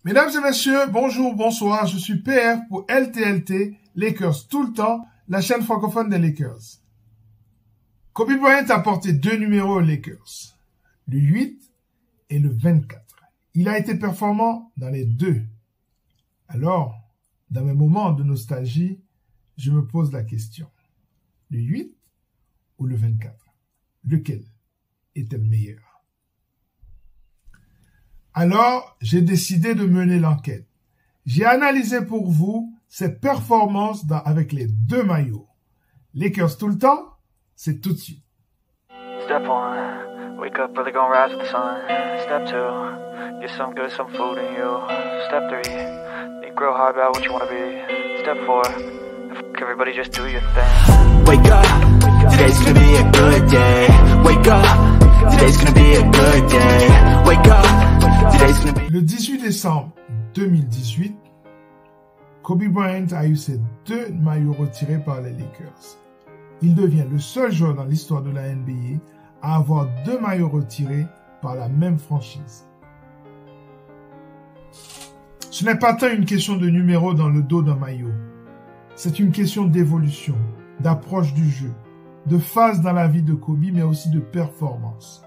Mesdames et messieurs, bonjour, bonsoir, je suis PR pour LTLT, Lakers tout le temps, la chaîne francophone des Lakers. Kobe Bryant a porté 2 numéros aux Lakers, le 8 et le 24. Il a été performant dans les deux. Alors, dans mes moments de nostalgie, je me pose la question, le 8 ou le 24? Lequel était le meilleur? Alors, j'ai décidé de mener l'enquête. J'ai analysé pour vous ses performances avec les deux maillots. Lakers tout le temps, c'est tout de suite. Step 1, wake up early, gonna rise with the sun. Step 2, get some good, some food in you. Step 3, think real hard about what you wanna be. Step 4, everybody just do your thing. Wake up, today's gonna be a good day. Wake up, today's gonna be a good day. Wake up, today's gonna be... Le 18 décembre 2018, Kobe Bryant a eu ses 2 maillots retirés par les Lakers. Il devient le seul joueur dans l'histoire de la NBA à avoir 2 maillots retirés par la même franchise. Ce n'est pas tant une question de numéro dans le dos d'un maillot. C'est une question d'évolution, d'approche du jeu, de phase dans la vie de Kobe, mais aussi de performance.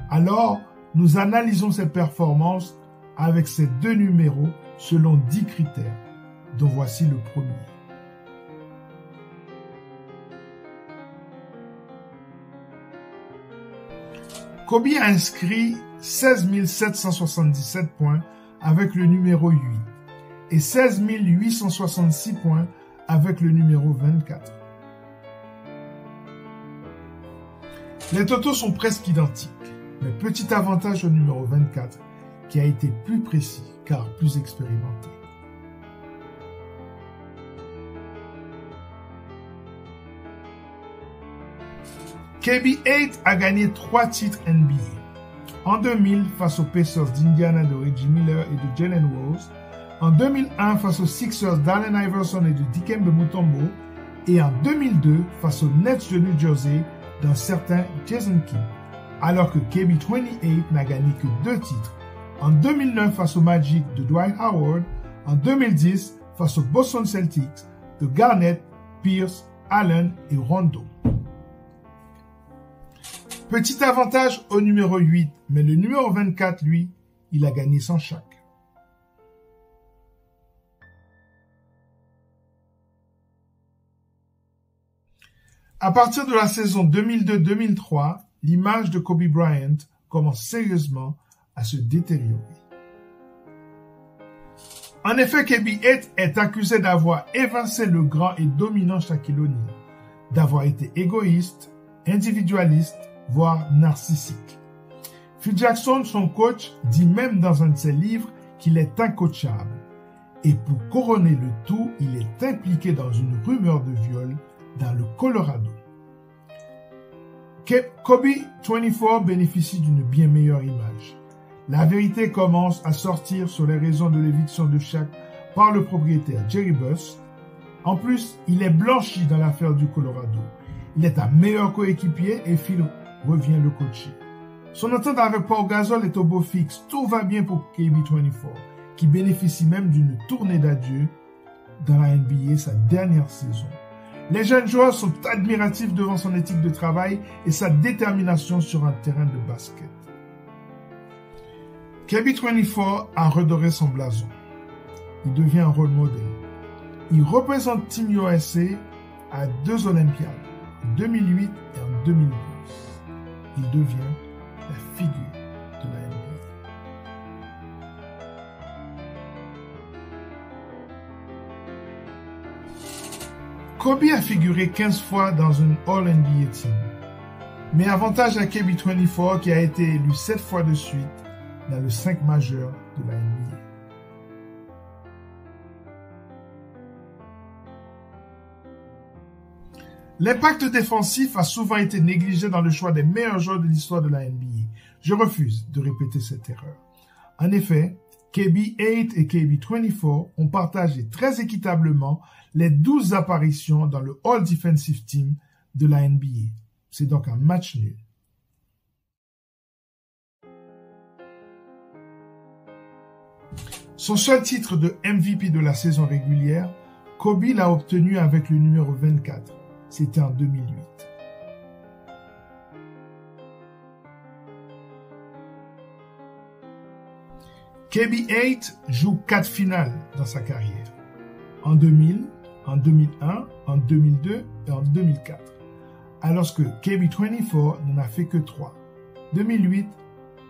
Alors, nous analysons ces performances avec ces 2 numéros selon 10 critères, dont voici le premier. Kobe a inscrit 16 777 points avec le numéro 8 et 16 866 points avec le numéro 24. Les totaux sont presque identiques, mais petit avantage au numéro 24 qui a été plus précis car plus expérimenté. KB8 a gagné 3 titres NBA. En 2000 face aux Pacers d'Indiana de Reggie Miller et de Jalen Rose. En 2001 face aux Sixers d'Allen Iverson et de Dikembe Mutombo. Et en 2002 face aux Nets de New Jersey d'un certain Jason Kidd. Alors que KB28 n'a gagné que 2 titres. En 2009 face au Magic de Dwight Howard. En 2010 face aux Boston Celtics de Garnett, Pierce, Allen et Rondo. Petit avantage au numéro 8, mais le numéro 24, lui, il a gagné sans chaque. À partir de la saison 2002-2003, l'image de Kobe Bryant commence sérieusement à se détériorer. En effet, KB8 est accusé d'avoir évincé le grand et dominant Shaquille O'Neal, d'avoir été égoïste, individualiste, voire narcissique. Phil Jackson, son coach, dit même dans un de ses livres qu'il est incoachable. Et pour couronner le tout, il est impliqué dans une rumeur de viol dans le Colorado. Kobe 24 bénéficie d'une bien meilleure image. La vérité commence à sortir sur les raisons de l'éviction de Shaq par le propriétaire Jerry Buss. En plus, il est blanchi dans l'affaire du Colorado. Il est un meilleur coéquipier et Phil revient le coacher. Son entente avec Paul Gasol est au beau fixe. Tout va bien pour KB24, qui bénéficie même d'une tournée d'adieu dans la NBA sa dernière saison. Les jeunes joueurs sont admiratifs devant son éthique de travail et sa détermination sur un terrain de basket. KB24 a redoré son blason. Il devient un rôle modèle. Il représente Team USA à 2 Olympiades, en 2008 et en 2012. Il devient la figure de la NBA. Kobe a figuré 15 fois dans une All-NBA Team. Mais avantage à KB24 qui a été élu 7 fois de suite dans le 5 majeur de la NBA. L'impact défensif a souvent été négligé dans le choix des meilleurs joueurs de l'histoire de la NBA. Je refuse de répéter cette erreur. En effet, KB8 et KB24 ont partagé très équitablement les 12 apparitions dans le All Defensive Team de la NBA. C'est donc un match nul. Son seul titre de MVP de la saison régulière, Kobe l'a obtenu avec le numéro 24. C'était en 2008. KB8 joue 4 finales dans sa carrière. En 2000, en 2001, en 2002 et en 2004. Alors que KB24 n'en a fait que 3. 2008,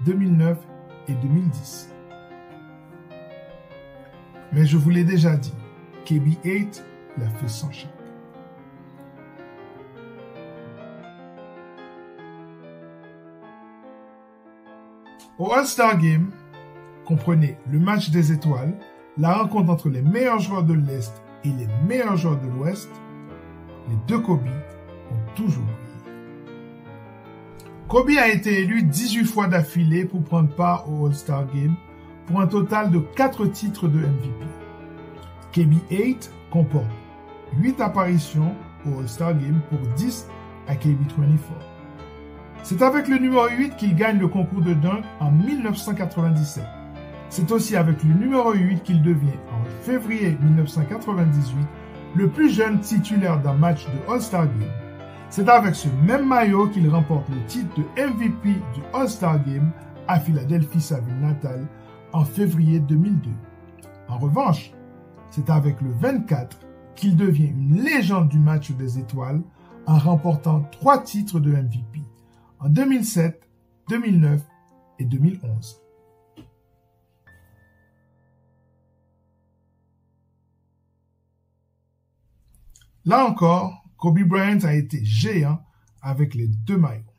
2009 et 2010. Mais je vous l'ai déjà dit, KB8 l'a fait sans chèque. Au All-Star Game, comprenez le match des étoiles, la rencontre entre les meilleurs joueurs de l'Est et les meilleurs joueurs de l'Ouest, les deux Kobe ont toujours brillé. Kobe a été élu 18 fois d'affilée pour prendre part au All-Star Game pour un total de 4 titres de MVP. KB8 comporte 8 apparitions au All-Star Game pour 10 à KB24. C'est avec le numéro 8 qu'il gagne le concours de dunk en 1997. C'est aussi avec le numéro 8 qu'il devient, en février 1998, le plus jeune titulaire d'un match de All-Star Game. C'est avec ce même maillot qu'il remporte le titre de MVP du All-Star Game à Philadelphie, sa ville natale, en février 2002. En revanche, c'est avec le 24 qu'il devient une légende du match des étoiles en remportant 3 titres de MVP en 2007, 2009 et 2011. Là encore, Kobe Bryant a été géant avec les 2 maillots.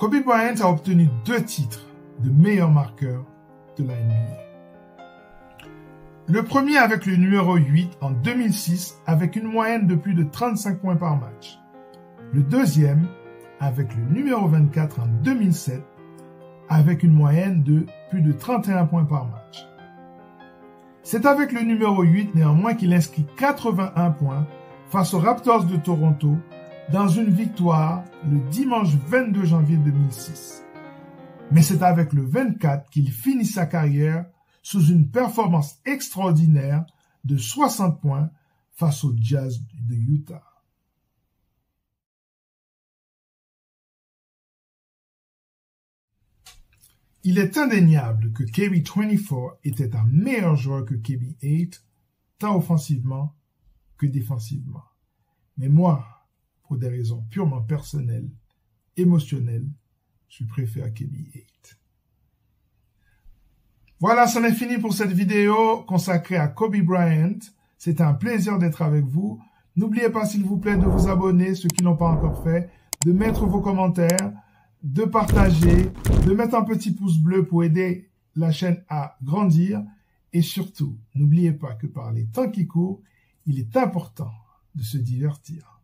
Kobe Bryant a obtenu 2 titres de meilleur marqueur de la NBA. Le premier avec le numéro 8 en 2006 avec une moyenne de plus de 35 points par match. Le deuxième avec le numéro 24 en 2007 avec une moyenne de plus de 31 points par match. C'est avec le numéro 8 néanmoins qu'il inscrit 81 points face aux Raptors de Toronto dans une victoire le dimanche 22 janvier 2006. Mais c'est avec le 24 qu'il finit sa carrière sous une performance extraordinaire de 60 points face au Jazz de Utah. Il est indéniable que KB24 était un meilleur joueur que KB8, tant offensivement que défensivement. Mais moi, pour des raisons purement personnelles, émotionnelles, je préfère KB8. Voilà, c'en est fini pour cette vidéo consacrée à Kobe Bryant. C'était un plaisir d'être avec vous. N'oubliez pas, s'il vous plaît, de vous abonner, ceux qui n'ont pas encore fait, de mettre vos commentaires, de partager, de mettre un petit pouce bleu pour aider la chaîne à grandir. Et surtout, n'oubliez pas que par les temps qui courent, il est important de se divertir.